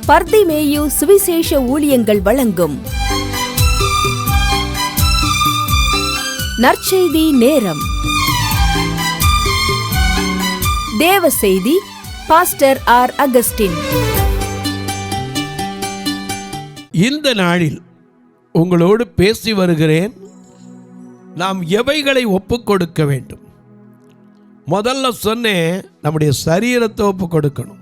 பர்திமேயு சுவிசேஷ ஊழியங்கள் வழங்கும் நற்செய்தி நேரம். தேவ செய்தி பாஸ்டர் ஆர். அகஸ்டின். இந்த நாளில் உங்களோடு பேசி வருகிறேன். நாம் எவைகளை ஒப்புக் கொடுக்க வேண்டும்? முதல்ல சொன்னேன், நம்முடைய சரீரத்தை ஒப்புக் கொடுக்கணும்.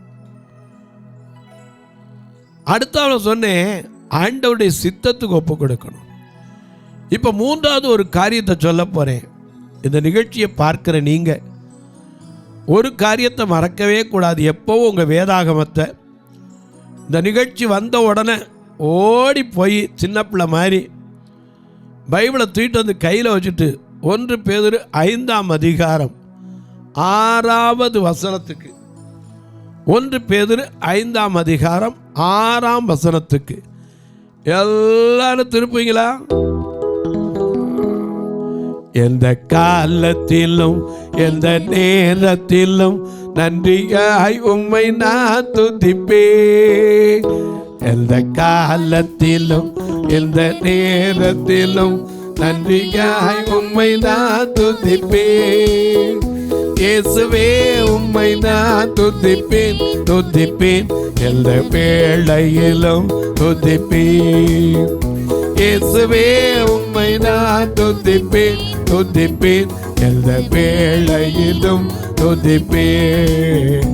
அடுத்த சொன்னேன், ஆண்டவருடைய சித்தத்துக்கு ஒப்புக் கொடுக்கணும். இப்போ மூன்றாவது ஒரு காரியத்தை சொல்ல போகிறேன். இந்த நிகழ்ச்சியை பார்க்கிற நீங்கள் ஒரு காரியத்தை மறக்கவே கூடாது. எப்போவும் உங்கள் வேதாகமத்தை இந்த நிகழ்ச்சி வந்த உடனே ஓடி போய் சின்ன பிள்ளை மாதிரி பைபிளை தூக்கிட்டு வந்து கையில் வச்சுட்டு 1 பேதுரு 5ஆம் அதிகாரம் 6வது வசனத்துக்கு 1 பேதுரு 5ஆம் அதிகாரம் 6ஆம் வசனத்துக்கு எல்லாரும் திருப்புவீங்களா? எந்த காலத்திலும் எந்த நேரத்திலும் நன்றியாய் உம்மை நான் துதிப்பேன். எந்த காலத்திலும் எந்த நேரத்திலும் நன்றியாய் உம்மை நான் துதிப்பேன். இயேசுவே உம்மை நான் துதிப்பேன், துதிப்பேன். எந்த வேளையிலும் துதிப்பேன். இயேசுவே உம்மை நான் துதிப்பேன், துதிப்பேன். எந்த வேளையிலும் துதிப்பேன்.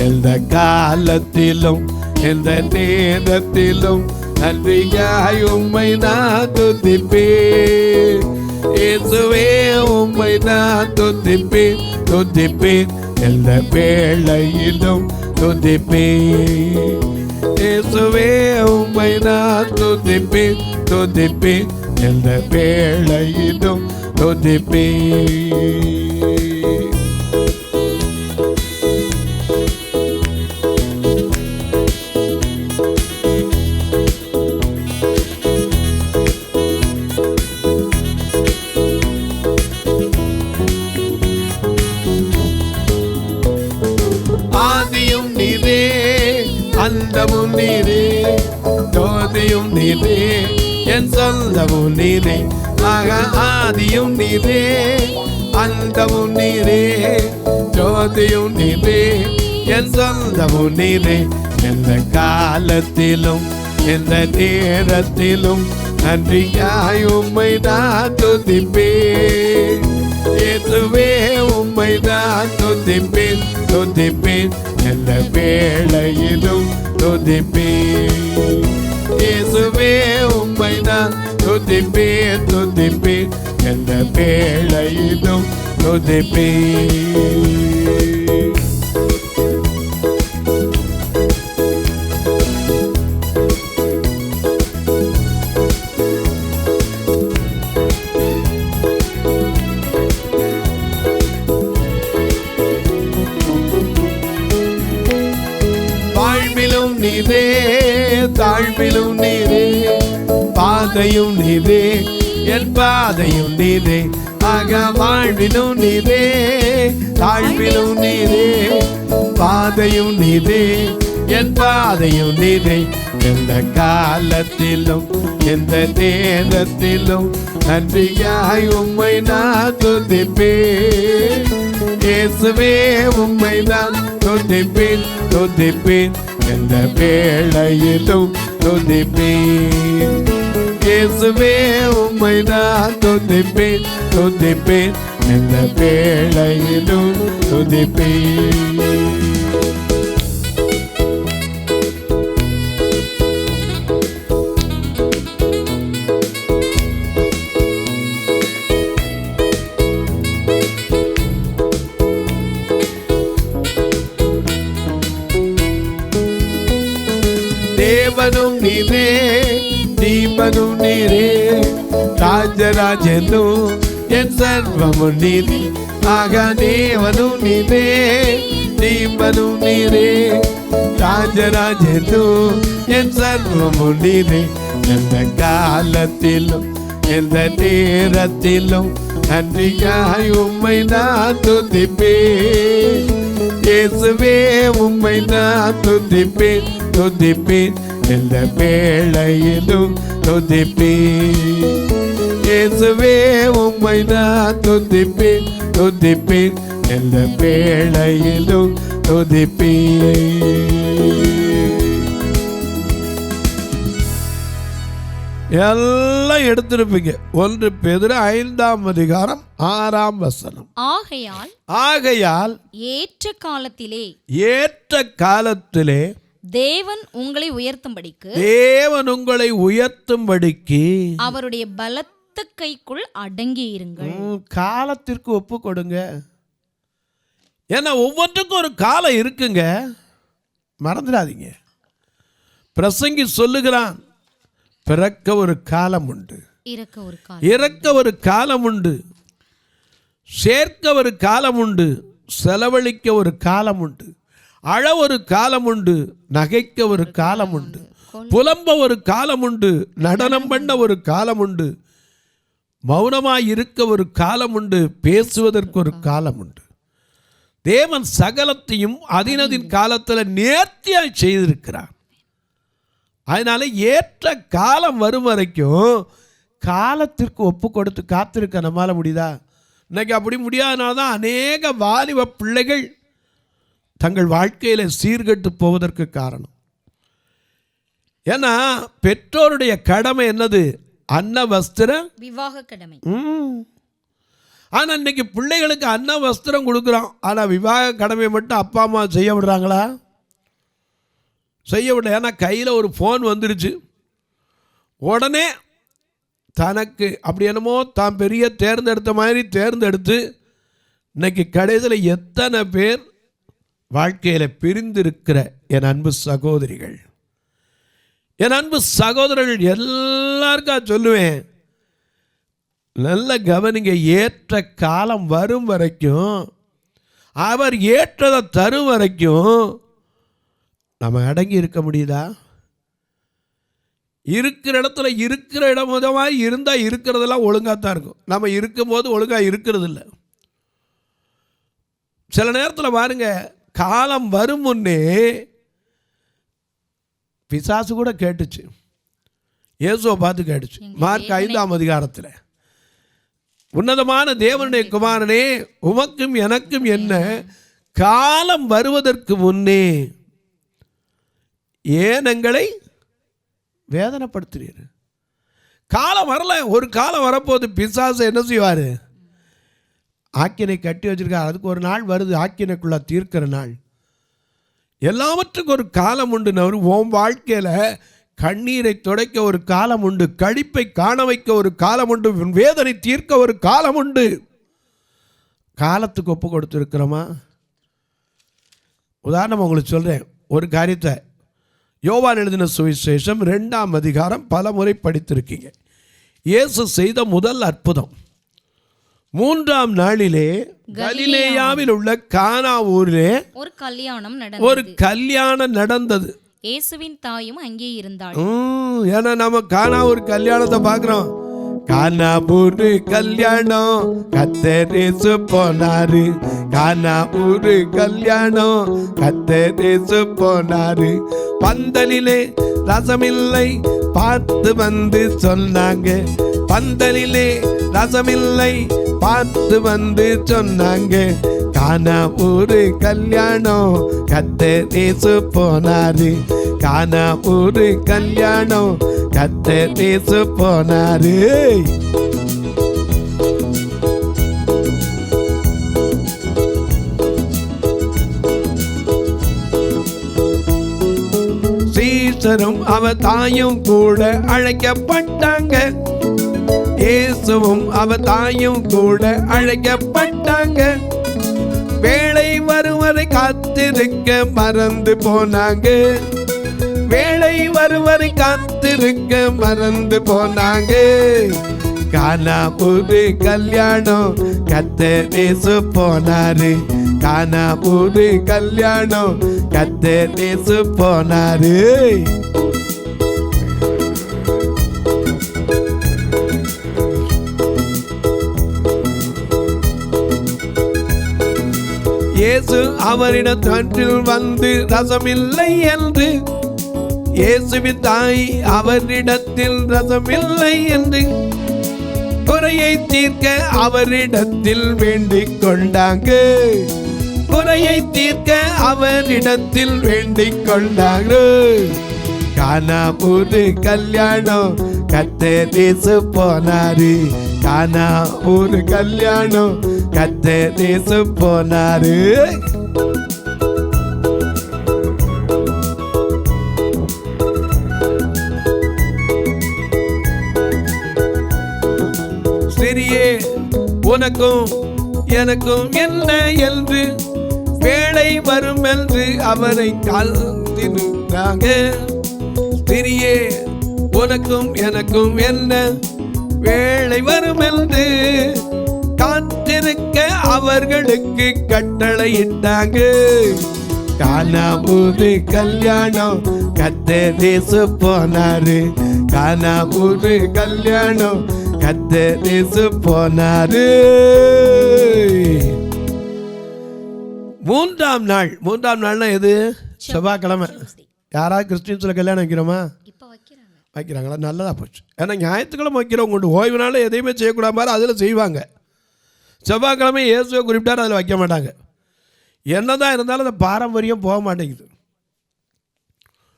எந்த காலத்திலும் எந்த நேரத்திலும் நன்றியாய் உம்மை நான் துதிப்பேன். இயேசுவே உம்மை நான் துதிப்பேன், துதிப்பேன். எந்த வேளையிலும் துதிப்பேன். இயேசுவே உம்மை நான் துதிப்பேன், துதிப்பேன். எந்த வேளையிலும் துதிப்பேன். ஆதியும் நீரே, அந்தமும் நீரே, ஜோதியும் நீரே, என் சொந்தமும் நீரே. ஆக ஆதியும் நீரே, அந்தமும் நீரே, ஜோதியும் நீரே, என் சொந்தமும் நீரே. எந்த காலத்திலும் எந்த நேரத்திலும் நன்றியாய் உம்மை நான் துதிப்பேன். இயேசுவே உம்மை நான் துதிப்பேன், துதிப்பேன். எந்த வேளையிலும் துதிப்பேன். இயேசுவே உம்மை நான் துதிப்பேன், துதிப்பேன். எந்த வேளையிலும் துதிப்பேன். வாழ்விலும் நீரே, தாழ்விலும் நீரே, பாதையும் நீரே, என் பாதையும் நீரே. ஆக வாழ்விலும் நீரே, தாழ்விலும் நீரே, பாதையும் நீரே, என் பாதையும் நீரே. எந்த காலத்திலும் எந்த நேரத்திலும் நன்றியாய் உம்மை நான் துதிப்பேன். இயேசுவே உம்மை நான் துதிப்பேன், துதிப்பேன். எந்த வேளையிலும் துதிப்பேன். இயேசுவே உம்மை நான் துதிப்பேன், துதிப்பேன். எந்த வேளையிலும் துதிப்பேன். தேவனும் நீரே, தீபனும் நீரே, ராஜராஜனு என் சர்வமும் நீரே. ஆக தேவனும் நீரே, தீபனும் நீரே, ராஜராஜனு என் சர்வமும் நீரே. எந்த காலத்திலும் எந்த நேரத்திலும் நன்றியாய் உம்மை நான் துதிப்பேன். இயேசுவே உம்மை நான் துதிப்பேன், துதிப்பேன், எந்த வேளையிலும் துதிப்பேன். இயேசுவே உம்மை நான் துதிப்பேன், துதிப்பேன், எந்த வேளையிலும் துதிப்பேன். எல்லாம் எடுத்திருப்பீங்க. 1 பேதுரு 5ஆம் அதிகாரம் 6ஆம் வசனம். ஆகையால் ஏற்ற காலத்திலே தேவன் உங்களை உயர்த்தும்படிக்கு அவருடைய பலத்த கைக்குள் அடங்கி இருங்கள். காலத்திற்கு ஒப்பு கொடுங்க. ஏன்னா ஒவ்வொன்றுக்கும் ஒரு காலம் இருக்குங்க, மறந்துடாதீங்க. பிரசங்கி சொல்லுகிறான், பிறக்க ஒரு காலம் உண்டு, இறக்க ஒரு காலம் உண்டு, சேர்க்க ஒரு காலம் உண்டு, செலவழிக்க ஒரு காலம் உண்டு, அழ ஒரு காலம் உண்டு, நகைக்க ஒரு காலம் உண்டு, புலம்ப ஒரு காலம் உண்டு, நடனம் பண்ண ஒரு காலம் உண்டு, மௌனமாய் இருக்க ஒரு காலம் உண்டு, பேசுவதற்கு ஒரு காலம் உண்டு. தேவன் சகலத்தையும் அதினதின் காலத்தில் நேர்த்தியாய் செய்திருக்கிறார். அதனால ஏற்ற காலம் வரும் வரைக்கும் காலத்திற்கு ஒப்பு கொடுத்து காத்திருக்க நம்மால முடியுதா? இன்னைக்கு அப்படி முடியாதனால தான் அநேக வாலிப பிள்ளைகள் தங்கள் வாழ்க்கையில் சீர்கெட்டு போவதற்கு காரணம். ஏன்னா பெற்றோருடைய கடமை என்னது? அன்ன வஸ்திர விவாக கடமை. ஆனால் இன்னைக்கு பிள்ளைகளுக்கு அன்ன வஸ்திரம் கொடுக்குறோம், ஆனால் விவாக கடமையை மட்டும் அப்பா அம்மா செய்ய விடுறாங்களா? செய்ய விட. ஏன்னா கையில் ஒரு ஃபோன் வந்துருச்சு, உடனே தனக்கு அப்படி என்னமோ தான் பெரிய தேர்ந்தெடுத்த மாதிரி தேர்ந்தெடுத்து இன்னைக்கு கடைசியில் எத்தனை பேர் வாழ்க்கையில் பிரிந்திருக்கிற என் அன்பு சகோதரிகள், என் அன்பு சகோதரர்கள் எல்லாருக்கும் சொல்லுவேன், நல்ல கவனிங்க. ஏற்ற காலம் வரும் வரைக்கும், அவர் ஏற்றதை தரும் வரைக்கும் நம்ம அடங்கி இருக்க முடியுதா? இருக்கிற இடத்துல இருக்கிற இடம் விதமாக இருந்தால் இருக்கிறதெல்லாம் ஒழுங்காக தான் இருக்கும். நம்ம இருக்கும்போது ஒழுங்காக இருக்கிறது இல்லை. சில நேரத்தில் பாருங்க, காலம் வரும் முன்னே பிசாசு கூட கேட்டுச்சு, இயேசுவை பார்த்து கேட்டுச்சு. மார்க் 5ஆம் அதிகாரத்தில், உன்னதமான தேவனுடைய குமாரனே, உமக்கும் எனக்கும் என்ன, காலம் வருவதற்கு முன்னே ஏன் எங்களை வேதனைப்படுத்துறீர்? காலம் வரல, ஒரு காலம் வரப்போது. பிசாசு என்ன செய்வார்? ஆக்கினை கட்டி வச்சிருக்கார், அதுக்கு ஒரு நாள் வருது, ஆக்கினைக்குள்ள தீர்க்கிற நாள். எல்லாவற்றுக்கும் ஒரு காலம் உண்டு. உன் வாழ்க்கையில் கண்ணீரை துடைக்க ஒரு காலம் உண்டு, கழிப்பை காண வைக்க ஒரு காலம் உண்டு, வேதனை தீர்க்க ஒரு காலம் உண்டு. காலத்துக்கு ஒப்பு கொடுத்துருக்கிறோமா? உதாரணம் உங்களுக்கு சொல்கிறேன் ஒரு காரியத்தை. யோவான் எழுதின சுவிசேஷம் 2ஆம் அதிகாரம் பல முறை படித்திருக்கீங்க. இயேசு செய்த முதல் அற்புதம், 3ஆம் நாளிலே கலிலேயாவில் உள்ள கானா ஊரிலே ஒரு கல்யாணம் நடந்தது. இயேசுவின் தாயும் அங்கே இருந்தாள். ஏன்னா நம்ம கானா ஒரு கல்யாணத்தை பார்க்கிறோம். கானா ஊரு கல்யாணம், கர்த்தர் இயேசு போனாரு. கானா ஊரு கல்யாணம், கர்த்தர் இயேசு போனாரு. பந்தலிலே ரசமில்லை பார்த்து வந்து சொன்னாங்க, பந்தலிலே ரசமில்லை பார்த்து வந்து சொன்னாங்க. கானா ஊரு கல்யாணம், கர்த்தர் இயேசு போனாரு. கானா ஊரு கல்யாணம், கர்த்தர் இயேசு போனாரு. சீசரும் அவ தாயும் கூட அழைக்கப்பட்டாங்க, இயேசுவும் அவ தாயும் கூட அழைக்கப்பட்டாங்க. வேளை வருவரை காத்திருக்க மறந்து போனாங்க, வேளை வருவரை காத்திருக்க மறந்து போனாங்க. கானா ஊரு கல்யாணம், கர்த்தர் இயேசு போனாரு. கானா ஊரு கல்யாணம், கர்த்தர் இயேசு போனாரு. இயேசு அவரிடத்தில் வந்து ரசமில்லை என்று இயேசுவின் தாய் அவரிடத்தில் ரசமில்லை என்று குறையை தீர்க்க அவரிடத்தில் வேண்டிக் கொண்டாங்க. குறையை தீர்க்க அவரிடத்தில் வேண்டிக் கொண்டாங்க. கானா ஒரு கல்யாணம் கர்த்தர் இயேசு போனாரு. கானா ஒரு கல்யாணம் கர்த்தர் இயேசு போனாரு. ஸ்திரியே, உனக்கும் எனக்கும் என்ன என்று வேளை வரும் என்று அவரை காத்திருந்தாங்க. ஸ்திரியே, உனக்கும் எனக்கும் என்ன வேளை வரும் என்று காத்திருக்க அவர்களுக்கு கட்டளையிட்டாங்க. கானாவூரு கல்யாணம் கர்த்தர் இயேசு போனாரு. கானாவூரு கல்யாணம் கர்த்தர் இயேசு போனாரு. மூன்றாம் நாள்னா எது? செவ்வாய்க்கிழமை. யாராவது கிறிஸ்டின்ஸில் கல்யாணம் வைக்கிறோமா? வைக்கிறாங்களா? நல்லதாக போச்சு. ஏன்னா ஞாயிற்றுக்கிழமை வைக்கிறவங்க கொண்டு ஓய்வு நாள் எதையுமே செய்யக்கூடாது மாதிரி அதில் செய்வாங்க. செவ்வாய்க்கிழமை இயேசுவை குறிப்பிட்டார், அதில் வைக்க மாட்டாங்க. என்னதான் இருந்தாலும் அந்த பாரம்பரியம் போக மாட்டேங்குது.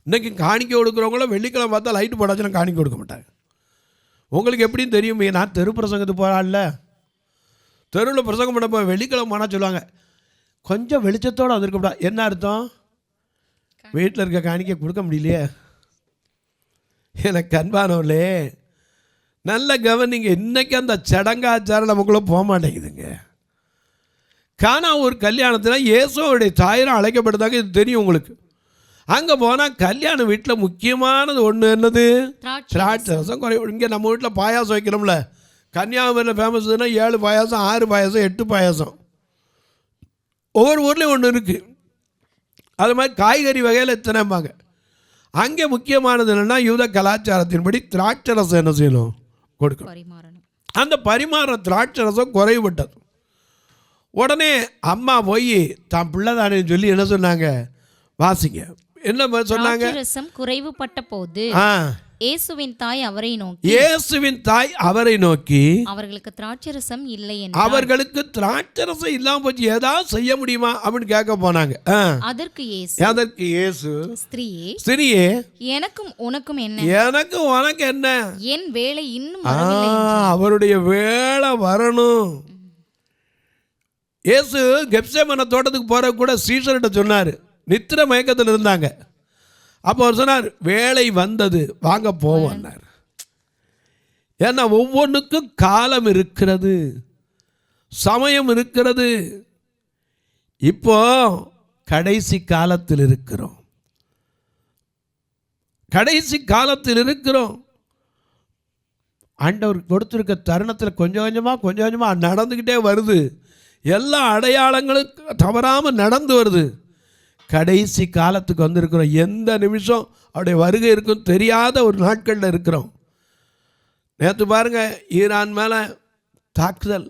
இன்றைக்கி காணிக்கை கொடுக்குறவங்கள வெள்ளிக்கிழமை பார்த்தா லைட்டு போடாச்சுன்னா காணிக்கை கொடுக்க மாட்டாங்க. உங்களுக்கு எப்படின்னு தெரியும்? நான் தெரு பிரசங்கத்துக்கு போகிறாள்ல, தெருவில் பிரசங்கம் பண்ண போய் வெள்ளிக்கிழமை போனால் சொல்லுவாங்க, கொஞ்சம் வெளிச்சத்தோடு அது இருக்கக்கூடாது. என்ன அர்த்தம்? வீட்டில் இருக்க காணிக்கை கொடுக்க முடியலையே. எனக்கு அன்பானவர்களே, நல்ல கவனிங்க. இன்றைக்கி அந்த சடங்காச்சாரம் நமக்குள்ளே போக மாட்டேங்குதுங்க. கானா ஒரு கல்யாணத்தில் இயேசுவோடைய தாயரும் அழைக்கப்படுதாங்க. இது தெரியும் உங்களுக்கு. அங்கே போனால் கல்யாண வீட்டில் முக்கியமானது ஒன்று என்னது? திராட்சை ரசம். இங்கே நம்ம வீட்டில் பாயாசம் வைக்கிறோம்ல, கன்னியாகுமரியில் ஃபேமஸ்னா 7 பாயாசம் 6 பாயாசம் 8 பாயாசம் ஒவ்வொரு ஊர்லேயும் ஒன்று இருக்குது. அது மாதிரி காய்கறி வகையில் எத்தனைம்பாங்க. அங்கே முக்கியமானது என்னென்னா யூத கலாச்சாரத்தின்படி திராட்சை ரசம் என்ன செய்யணும்? கொடுக்கணும். அந்த பரிமாற திராட்சை ரசம் குறைவுபட்டது. உடனே அம்மா போய் தான் பிள்ளை தானே சொல்லி என்ன சொன்னாங்க? வாசிங்க. என்ன சொன்னாங்க? குறைவுபட்ட போது இயேசுவின் தாய் அவரை நோக்கி அவர்களுக்கு திராட்சரசம் இல்லை என்று, அவர்களுக்கு திராட்சரசம் இல்லாம போச்சு, ஏதாவது செய்ய முடியுமா அப்படின்னு கேட்க போனாங்க. அதற்கு இயேசு ஸ்திரியே, எனக்கும் உனக்கும் என்ன, என் வேளை இன்னும் அவருடைய வேளை வரணும். இயேசு கெத்செமனே தோட்டத்துக்கு போற கூட சீஷர்கிட்ட சொன்னார். நித்திர மயக்கத்தில் இருந்தாங்க. அப்போ அவர் சொன்னார், வேலை வந்தது, வாங்க போவார். ஏன்னா ஒவ்வொன்றுக்கும் காலம் இருக்கிறது, சமயம் இருக்கிறது. இப்போ கடைசி காலத்தில் இருக்கிறோம். ஆண்டவர் கொடுத்துருக்க தருணத்தில் கொஞ்சம் கொஞ்சமாக நடந்துக்கிட்டே வருது. எல்லா அடையாளங்களும் தவறாமல் நடந்து வருது. கடைசி காலத்துக்கு வந்திருக்கிறோம். எந்த நிமிஷம் அவருடைய வருகை இருக்கும் தெரியாத ஒரு நாட்களில் இருக்கிறோம். நேற்று பாருங்கள், ஈரான் மேலே தாக்குதல்,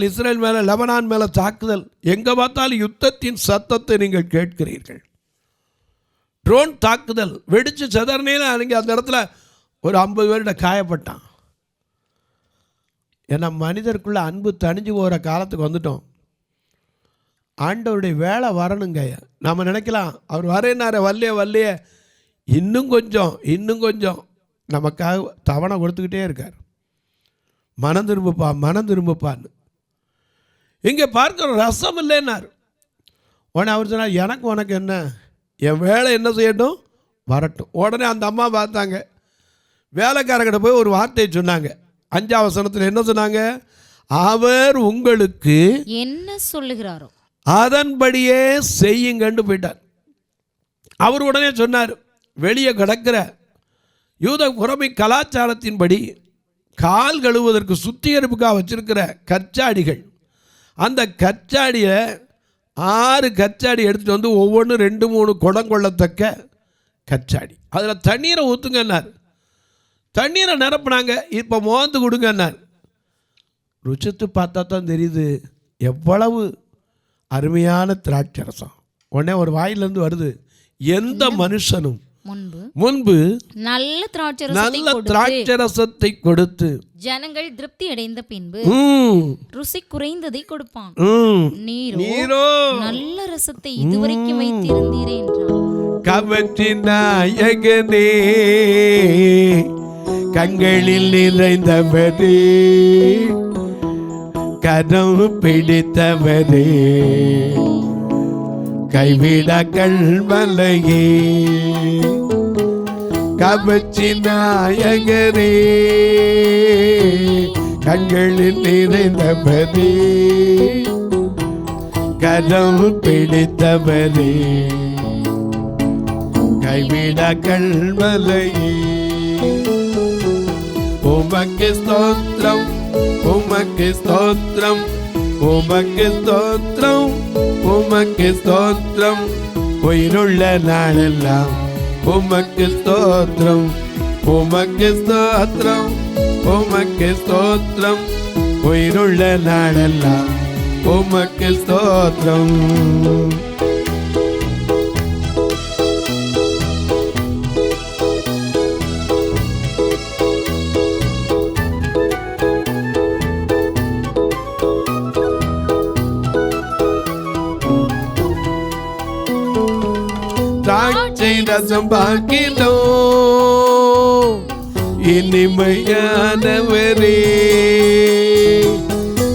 இஸ்ரேல் மேலே, லெபனான் மேலே தாக்குதல். எங்கே பார்த்தாலும் யுத்தத்தின் சத்தத்தை நீங்கள் கேட்கிறீர்கள். ட்ரோன் தாக்குதல் வெடித்து செதறனையில் அன்றைக்கி அந்த இடத்துல ஒரு 50 பேர்கிட்ட காயப்பட்டான். ஏன்னா மனிதருக்குள்ள அன்பு தணிஞ்சு போகிற காலத்துக்கு வந்துட்டோம். ஆண்டவருடைய வேலை வரணுங்க. நாம் நினைக்கலாம் அவர் வரேன்னார வல்லையே இன்னும் கொஞ்சம் நமக்காக தவணை கொடுத்துக்கிட்டே இருக்கார். மனம் திரும்புப்பான்னு. இங்கே பார்க்குற ரசம் இல்லைன்னார். உடனே அவர் சொன்னார், உனக்கு என்ன, என் வேலை என்ன செய்யட்டும், வரட்டும். உடனே அந்த அம்மா பார்த்தாங்க, வேலைக்காரங்கிட்ட போய் ஒரு வார்த்தையை சொன்னாங்க. 5ஆம் வசனத்தில் என்ன சொன்னாங்க? அவர் உங்களுக்கு என்ன சொல்லுகிறாரோ அதன்படியே செய்யுங்கன்னு போயிட்டார். அவர் உடனே சொன்னார், வெளியே கிடக்கிற யூத புறமை கலாச்சாரத்தின்படி கால் கழுவுவதற்கு சுத்திகரிப்புக்காக வச்சிருக்கிற கச்சாடிகள், அந்த கச்சாடியை 6 கச்சாடி எடுத்துகிட்டு வந்து ஒவ்வொன்றும் 2-3 குடம் கொள்ளத்தக்க கச்சாடி, அதில் தண்ணீரை ஊற்றுங்கன்னார். தண்ணீரை நிரப்புனாங்க. இப்போ மோந்து கொடுங்கன்னார். ருசித்து பார்த்தா தான் தெரியுது எவ்வளவு அருமையான திராட்சை ரசம். உடனே ஒரு வாயிலேருந்து வருது, எந்த மனுஷனும் முன்பு நல்ல திராட்சரசத்தை கொடுத்து ஜனங்கள் திருப்தி அடைந்த பின்பு ருசி குறைந்ததை கொடுப்பான். நீரோ நல்ல ரசத்தை இதுவரைக்கும் வைத்திருந்தீரே என்றார். கவற்றின் நாயகனே, கண்களில் நிறைந்தவரே, கரம் பிடித்தவரே, கைவிட கல்வலையே, கவச்சி நாயகரே, கண்களில் நிறைந்தவரே, கரம் பிடித்தவரே, கைவிட கல்வலையே. உமக்கு ஸ்தோத்திரம், உமக்கு ஸ்தோத்திரம், உமக்கு ஸ்தோத்திரம், உமக்கு ஸ்தோத்திரம், உயிருள்ள நாளெல்லாம் உமக்கு ஸ்தோத்திரம், உமக்கு ஸ்தோத்திரம், உமக்கு ஸ்தோத்திரம், உயிருள்ள நாளெல்லாம் உமக்கு ஸ்தோத்திரம். திராட்சை ரசம் பார்க்கிலோ இனிமையானவரே,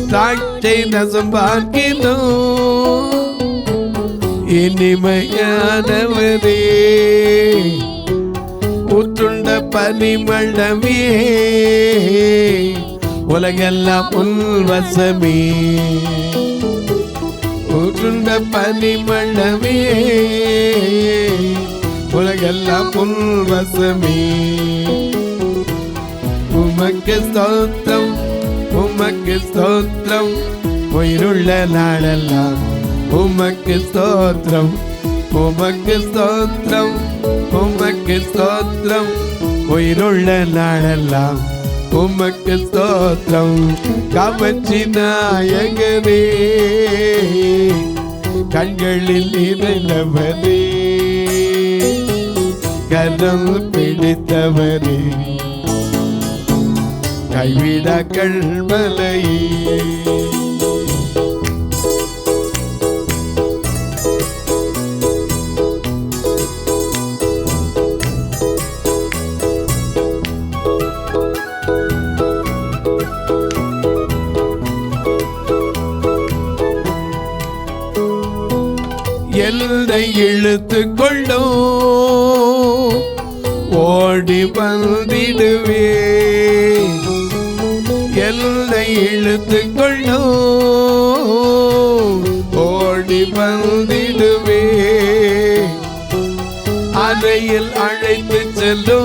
திராட்சை ரசம் பார்க்கிலோ இனிமையானவரே, உற்றுண்ட பனிமளமே, உலகெல்லாம் உள்வசமே, உற்றுண்ட பனிமளமே, உலகெல்லாம் உள்வசமே. உமக்கு ஸ்தோத்திரம், உமக்கு ஸ்தோத்திரம், உயிருள்ள நாளெல்லாம் உமக்கு ஸ்தோத்திரம், உமக்கு ஸ்தோத்திரம், உமக்கு ஸ்தோத்திரம், உயிருள்ள நாளெல்லாம் உமக்கு ஸ்தோத்திரம். கவச்சி நாயகரே, கண்களில் நிறைந்தவரே, கரம் பிடித்தவரே, கைவிட கல்வலையே. எல்லை இழுத்து கொள்ளோ ஓடி வந்திடுவே, எல்லை இழுத்து கொள்ளோ ஓடி வந்திடுவே, அறையில் அழைத்து செல்லோ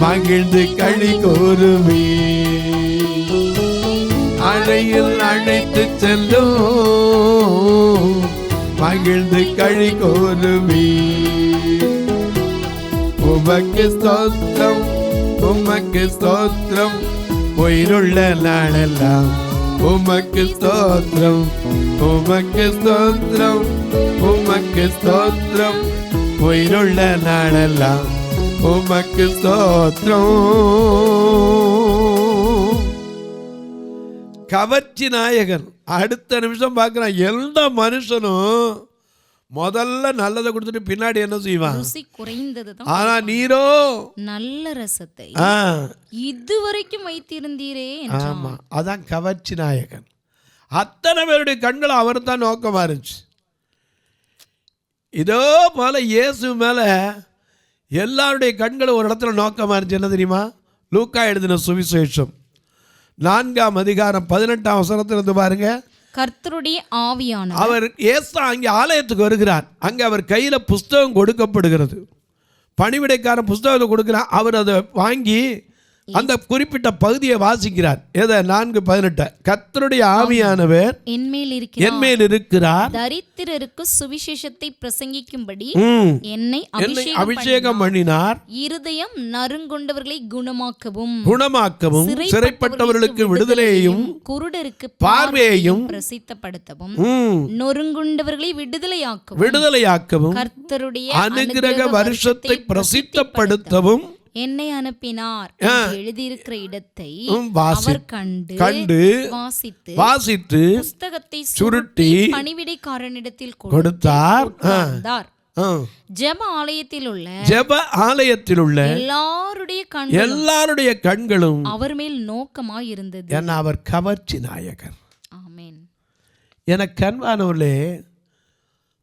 மகிழ்ந்து களி கூறுவே, அறையில் அழைத்து செல்லோ மகிழ்ந்து களி கூறுவே. உமக்கு ஸ்தோத்திரம், உமக்கு ஸ்தோத்திரம், உயிருள்ள நாளெல்லாம் உமக்கு ஸ்தோத்திரம், உமக்கு ஸ்தோத்திரம், உமக்கு ஸ்தோத்திரம், உயிருள்ள நாளெல்லாம் உமக்கு ஸ்தோத்திரம். கவர்ச்சி நாயகன். அடுத்த நிமிஷம் பார்க்கிறான், எந்த மனுஷனும் முதல்ல நல்லதை கொடுத்துட்டு பின்னாடி என்ன செய்வான்? ஆனா நீரோ நல்ல ரசத்தை இதுவரைக்கும் வைத்திருந்தீரே. ஆமா, அதான் கவர்ச்சி நாயகன். அத்தனை பேருடைய கண்களை அவர் தான் நோக்கமா இருந்துச்சு. இதோ போல இயேசு மேல எல்லாருடைய கண்களும் ஒரு இடத்துல நோக்கமா இருந்துச்சு. என்ன தெரியுமா? லூக்கா எழுதின சுவிசேஷம் 4ஆம் அதிகாரம் 18ஆம் வசனத்திலிருந்து பாருங்க. கர்த்தருடைய ஆவியானவர், அவர் இயேசு அங்கே ஆலயத்துக்கு வருகிறார். அங்கே அவர் கையில புஸ்தகம் கொடுக்கப்படுகிறது. பணிவிடைக்காரன் புஸ்தகத்தை கொடுக்கிறான். அவர் அதை வாங்கி அந்த குறிப்பிட்ட பகுதியை வாசிக்கிறார். எதை? 4:18. கர்த்தருடைய ஆவியானவர் என்மேல் இருக்கிறார், தரித்திரருக்கு சுவிசேஷத்தை பிரசங்கிக்கும்படி என்னை அபிஷேகம் பண்ணினார், இருதயம் நறுங்கொண்டவர்களை குணமாக்கவும் சிறைப்பட்டவர்களுக்கு விடுதலையையும் குருடருக்கு பார்வையையும் பிரசித்தப்படுத்தவும் நொறுங்குண்டவர்களை விடுதலையாக்கவும் கர்த்தருடைய அனுக்கிரக வருஷத்தை பிரசித்தப்படுத்தவும் என்னை அனுப்பினார் எழுதியிருக்கிற இடத்தை அவர் கண்டு வாசித்து புஸ்தகத்தை சுருட்டி பணிவிடைக்காரனிடத்தில் கொடுத்தார். ஜெப ஆலயத்தில் உள்ள எல்லாருடைய கண்களும் அவர் மேல் நோக்கமாய் இருந்தது. ஏன்னா அவர் கவர்ச்சி நாயகர். ஆமென். எனக்கு கண்வானவர்களே,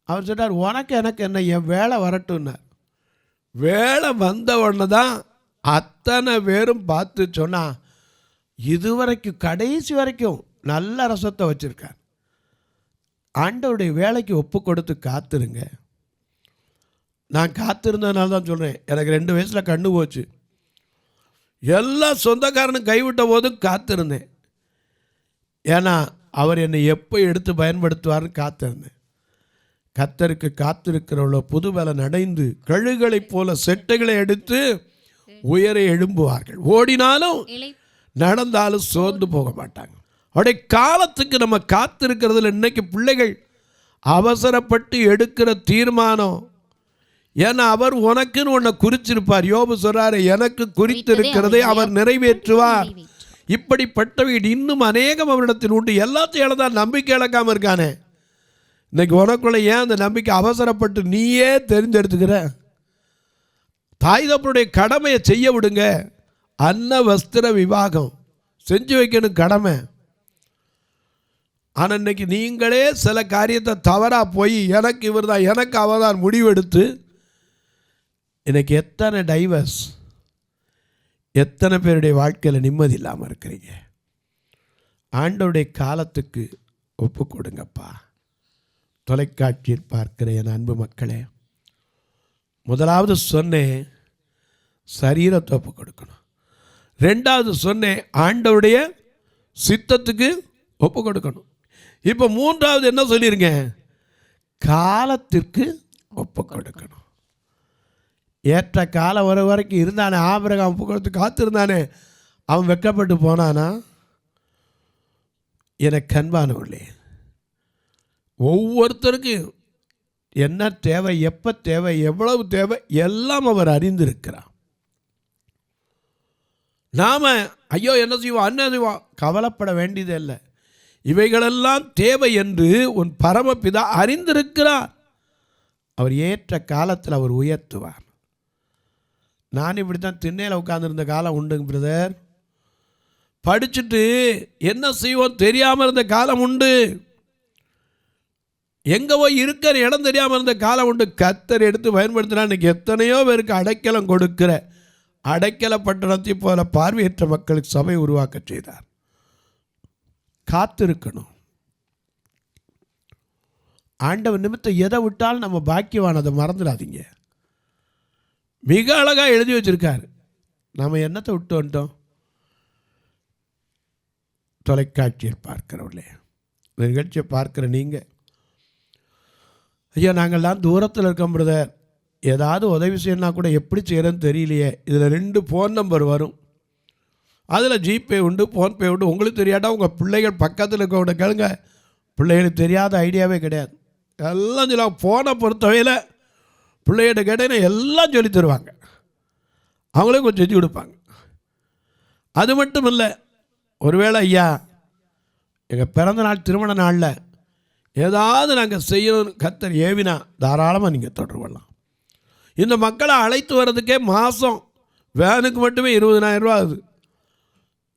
அவர் சொன்னார், உனக்கு எனக்கு என்ன, என் வேலை வரட்டும்னார். வேலை வந்த உடனே தான் அத்தனை பேரும் பார்த்து சொன்னா, இதுவரைக்கும் கடைசி வரைக்கும் நல்ல ரசத்தை வச்சிருக்கார். ஆண்டவருடைய வேலைக்கு ஒப்பு கொடுத்து காத்துருங்க. நான் காத்திருந்ததுனால தான் சொல்கிறேன். எனக்கு 2 வயசில் கண்ணு போச்சு. எல்லா சொந்தக்காரனும் கைவிட்ட போதும் காத்திருந்தேன். ஏன்னா அவர் என்னை எப்போ எடுத்து பயன்படுத்துவார்னு காத்திருந்தேன். கர்த்தருக்கு காத்திருக்கிறவளோ புது பலன் அடைந்து கழுகளைப் போல செட்டைகளை எடுத்து உயர எழும்புவார்கள். ஓடினாலும் நடந்தாலும் சோர்ந்து போக மாட்டாங்க. அவருடைய காலத்துக்கு நம்ம காத்திருக்கிறதுல இன்னைக்கு பிள்ளைகள் அவசரப்பட்டு எடுக்கிற தீர்மானம். ஏன்னா அவர் உனக்குன்னு ஒன்றை குறிச்சிருப்பார். யோபு சொல்றாரு, எனக்கு குறித்திருக்கிறதை அவர் நிறைவேற்றுவார். இப்படிப்பட்டவர்கள் இன்னும் அநேகம் அவரிடத்தில் உண்டு. எல்லாத்தையும் இழந்தால் நம்பிக்கை இழக்காமல் இருக்கானே. இன்னைக்கு உனக்குள்ள ஏன் அந்த நம்பிக்கை? அவசரப்பட்டு நீயே தெரிந்தெடுத்துக்கிற. தாய் தப்பனுடைய கடமையை செய்ய விடுங்க. அன்ன வஸ்திர விவாகம் செஞ்சு வைக்கணும் கடமை. ஆனால் இன்னைக்கு நீங்களே சில காரியத்தை தவறாக போய் எனக்கு இவர் தான் எனக்கு அவர் தான் முடிவெடுத்து இன்னைக்கு எத்தனை டைவர்ஸ், எத்தனை பேருடைய வாழ்க்கையில் நிம்மதி இல்லாமல் இருக்கிறீங்க. ஆண்டவருடைய காலத்துக்கு ஒப்பு கொடுங்கப்பா. தொலைக்காட்சியில் பார்க்கிற என் அன்பு மக்களே, முதலாவது சொன்னேன் சரீரத்தை ஒப்பு கொடுக்கணும். 2வது சொன்னேன் ஆண்டவருடைய சித்தத்துக்கு ஒப்பு கொடுக்கணும். இப்போ 3வது என்ன சொல்லிருங்க? காலத்திற்கு ஒப்பு கொடுக்கணும். ஏற்ற காலம் வர வரைக்கும் இருந்தானே ஆபிரகாம், ஒப்பு கொடுத்து காத்திருந்தானே, அவன் வெட்கப்பட்டு போனானா? எனக்கு கண்பானவர்களே, ஒவ்வொருத்தருக்கும் என்ன தேவை, எப்போ தேவை, எவ்வளவு தேவை எல்லாம் அவர் அறிந்திருக்கிறார். நாம் ஐயோ என்ன செய்வோம் என்ன செய்வோம் கவலைப்பட வேண்டியதே இல்லை. இவைகளெல்லாம் தேவை என்று உன் பரமபிதா அறிந்திருக்கிறார். அவர் ஏற்ற காலத்தில் அவர் உயர்த்துவார். நான் இப்படி தான் திண்ணையில் உட்கார்ந்துருந்த காலம் உண்டுங்க பிரதர். படிச்சுட்டு என்ன செய்வோம் தெரியாமல் இருந்த காலம் உண்டு. எங்கே போய் இருக்கிற இடம் தெரியாமல் இருந்த காலம் உண்டு. கர்த்தர் எடுத்து பயன்படுத்தினா இன்றைக்கி எத்தனையோ பேருக்கு அடைக்கலம் கொடுக்கிற அடைக்கல பட்டணத்தை போல பார்வையற்ற மக்களுக்கு சபை உருவாக்க செய்தார். காத்திருக்கணும். ஆண்டவர் நிமித்தம் எதை விட்டாலும் நம்ம பாக்கியவான், அதை மறந்துடாதீங்க. மிக அழகாக எழுதி வச்சிருக்காரு. நம்ம என்னத்தை விட்டு வந்துட்டோம்? தொலைக்காட்சியில் பார்க்கிறவர்களே, இந்த நிகழ்ச்சியை பார்க்குற நீங்கள், ஐயா நாங்கள்லாம் தூரத்தில் இருக்கோம் பிரதர், ஏதாவது உதவி செய்யணும்னா கூட எப்படி செய்கிறேன்னு தெரியலையே. இதில் 2 ஃபோன் நம்பர் வரும். அதில் ஜிபே உண்டு, ஃபோன்பே உண்டு. உங்களுக்கு தெரியாட்டா உங்கள் பிள்ளைகள் பக்கத்தில் இருக்கவங்க கேளுங்க. பிள்ளைகளுக்கு தெரியாத ஐடியாவே கிடையாது. எல்லாம் சொல்லுவாங்க. ஃபோனை பொறுத்தவரையில் பிள்ளைகிட்ட கேட்டீங்கன்னா எல்லாம் சொல்லி தருவாங்க. அவங்களே கொஞ்சம் செஞ்சு கொடுப்பாங்க. அது மட்டும் இல்லை, ஒருவேளை ஐயா எங்கள் பிறந்த நாள் திருமண நாளில் ஏதாவது நாங்கள் செய்யணும் கர்த்தர் ஏவினா தாராளமாக நீங்கள் தொடர்பு கொள்ளலாம். இந்த மக்களை அழைத்து வர்றதுக்கே மாதம் வேனுக்கு மட்டுமே 20,000 ரூபா ஆகுது.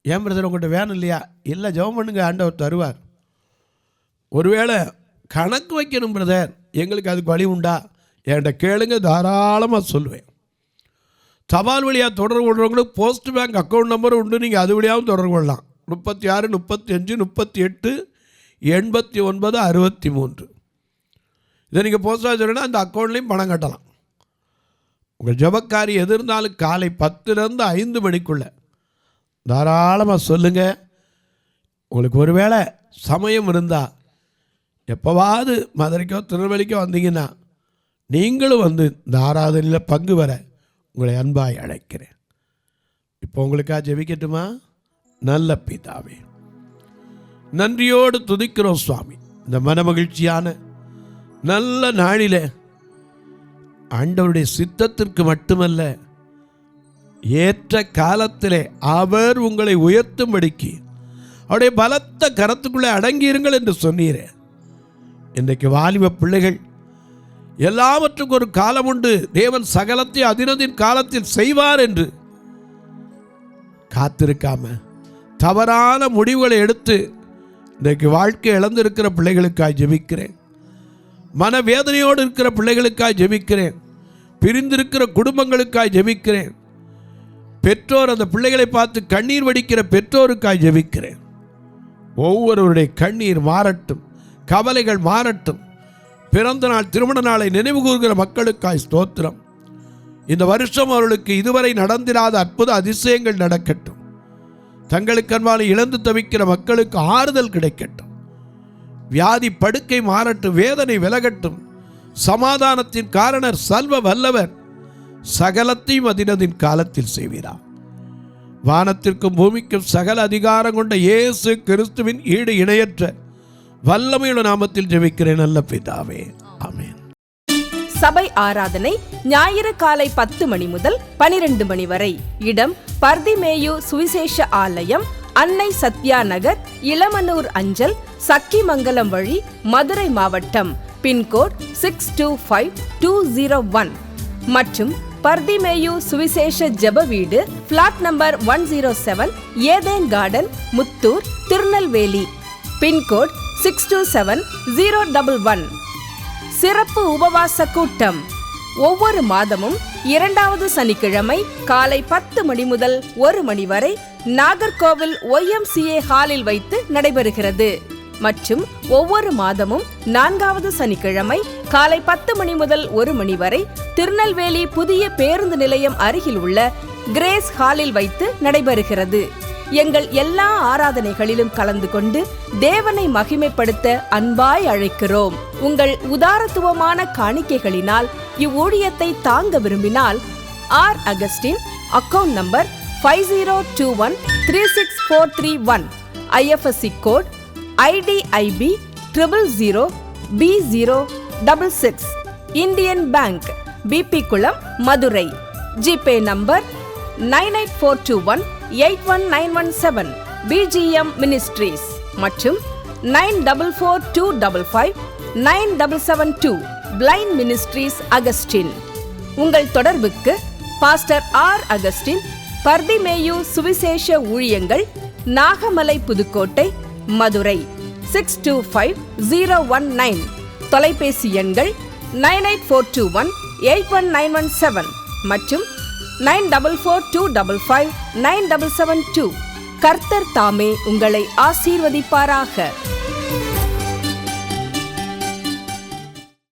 ஏன் பிரதர் உங்கள்கிட்ட வேன் இல்லையா? இல்லை, ஜெபம் பண்ணுங்க, ஆண்டவர் தருவார். ஒருவேளை கணக்கு வைக்கணும் பிரதர், எங்களுக்கு அதுக்கு வழி உண்டா? என்கிட்ட கேளுங்க, தாராளமாக சொல்லுவேன். தபால் வழியாக தொடர்பு கொள்கிறவங்களுக்கு போஸ்ட் பேங்க் அக்கௌண்ட் நம்பரும் உண்டு. நீங்கள் அது வழியாகவும் தொடர்பு கொள்ளலாம். 36 35 38 89 63. இதை நீங்கள் போஸ்ட் ஆஃபீஸ் அந்த அக்கௌண்ட்லேயும் பணம் கட்டலாம். உங்கள் ஜபக்காரி எது இருந்தாலும் காலை 10லேருந்து 5 மணிக்குள்ளே தாராளமாக சொல்லுங்கள். உங்களுக்கு ஒருவேளை சமயம் இருந்தால் எப்போவாவது மதுரைக்கோ திருநெல்வேலிக்கோ வந்தீங்கன்னா நீங்களும் வந்து இந்த ஆராதனையில் பங்கு வர உங்களை அன்பாய் அழைக்கிறேன். இப்போ உங்களுக்காக ஜெபிக்கட்டுமா? நல்ல பிதாவே, நன்றியோடு துதிக்கிறோம் சுவாமி. இந்த மனமகிழ்ச்சியான நல்ல நாளில் ஆண்டவருடைய சித்தத்திற்கு மட்டுமல்ல, ஏற்ற காலத்திலே அவர் உங்களை உயர்த்தும்படிக்கு அவருடைய பலத்த கரத்துக்குள்ளே அடங்கியிருங்கள் என்று சொன்னீரே. இன்றைக்கு வாலிப பிள்ளைகள் எல்லாவற்றுக்கும் ஒரு காலம் உண்டு, தேவன் சகலத்தை அதினதின் காலத்தில் செய்வார் என்று காத்திருக்காம தவறான முடிவுகளை எடுத்து இன்றைக்கு வாழ்க்கை இழந்திருக்கிற பிள்ளைகளுக்காக ஜெபிக்கிறேன். மனவேதனையோடு இருக்கிற பிள்ளைகளுக்காக ஜெபிக்கிறேன். பிரிந்திருக்கிற குடும்பங்களுக்காக ஜெபிக்கிறேன். பெற்றோர் அந்த பிள்ளைகளை பார்த்து கண்ணீர் வடிக்கிற பெற்றோருக்காக ஜெபிக்கிறேன். ஒவ்வொருவருடைய கண்ணீர் மாறட்டும், கவலைகள் மாறட்டும். பிறந்த நாள் திருமண நாளை நினைவு கூறுகிற மக்களுக்காய் ஸ்தோத்திரம். இந்த வருஷம் அவர்களுக்கு இதுவரை நடந்திராத அற்புத அதிசயங்கள் நடக்கட்டும். தங்களுக்கு அன்பான இழந்து தவிக்கிற மக்களுக்கு ஆறுதல் கிடைக்கட்டும். வியாதி படுக்கை மாறட்டும், வேதனை விலகட்டும். சமாதானத்தின் காரணர் சல்வ வல்லவர், சகலத்தையும் அதினதின் காலத்தில் செய்வீரார். வானத்திற்கும் பூமிக்கும் சகல அதிகாரம் கொண்ட இயேசு கிறிஸ்துவின் ஈடு இணையற்ற வல்லமையுள்ள நாமத்தில் ஜெபிக்கிறேன் நல்ல பிதாவே, ஆமென். சபை ஆராதனை ஞாயிறு காலை 10 மணி முதல் 12 மணி வரை. இடம் பர்திமேயு சுவிசேஷ ஆலயம், அன்னை சத்யா நகர், இளமனூர் அஞ்சல், சக்கிமங்கலம் வழி, மதுரை மாவட்டம். பின்கோட் 625201 மற்றும் பர்திமேயு சுவிசேஷ ஜெப வீடு, plot number 107, Eden garden, Muthur, Tirunelveli. Pincode 627011. சிறப்பு உபவாச கூட்டம் ஒவ்வொரு மாதமும் 2வது சனிக்கிழமை காலை 10 மணி முதல் 1 மணி வரை நாகர்கோவில் YMCA ஹாலில் வைத்து நடைபெறுகிறது. மற்றும் ஒவ்வொரு மாதமும் 4வது சனிக்கிழமை காலை 10 மணி முதல் 1 மணி வரை திருநெல்வேலி புதிய பேருந்து நிலையம் அருகில் உள்ள கிரேஸ் ஹாலில் வைத்து நடைபெறுகிறது. எங்கள் எல்லா ஆராதனைகளிலும் கலந்து கொண்டு தேவனை மகிமைப்படுத்த அன்பாய் அழைக்கிறோம். உங்கள் உதாரத்துவமான காணிக்கைகளினால் இவ்வூழியத்தை தாங்க விரும்பினால் R Augustin, account number 5021364331, IFSC code IDIB 000B066, Indian bank, BP Kulam, Madurai. GPay number 9842181917, BGM ministries மற்றும் 9442559772, பிளைண்ட் மினிஸ்ட்ரீஸ் அகஸ்டின். உங்கள் தொடர்புக்கு பாஸ்டர் ஆர் அகஸ்டின், பர்திமேயு சுவிசேஷ ஊழியங்கள், நாகமலை, புதுக்கோட்டை, மதுரை 625019. தொலைபேசி எண்கள் 9842181917 மற்றும் 9442559772. கர்த்தர் தாமே உங்களை ஆசீர்வதிப்பாராக.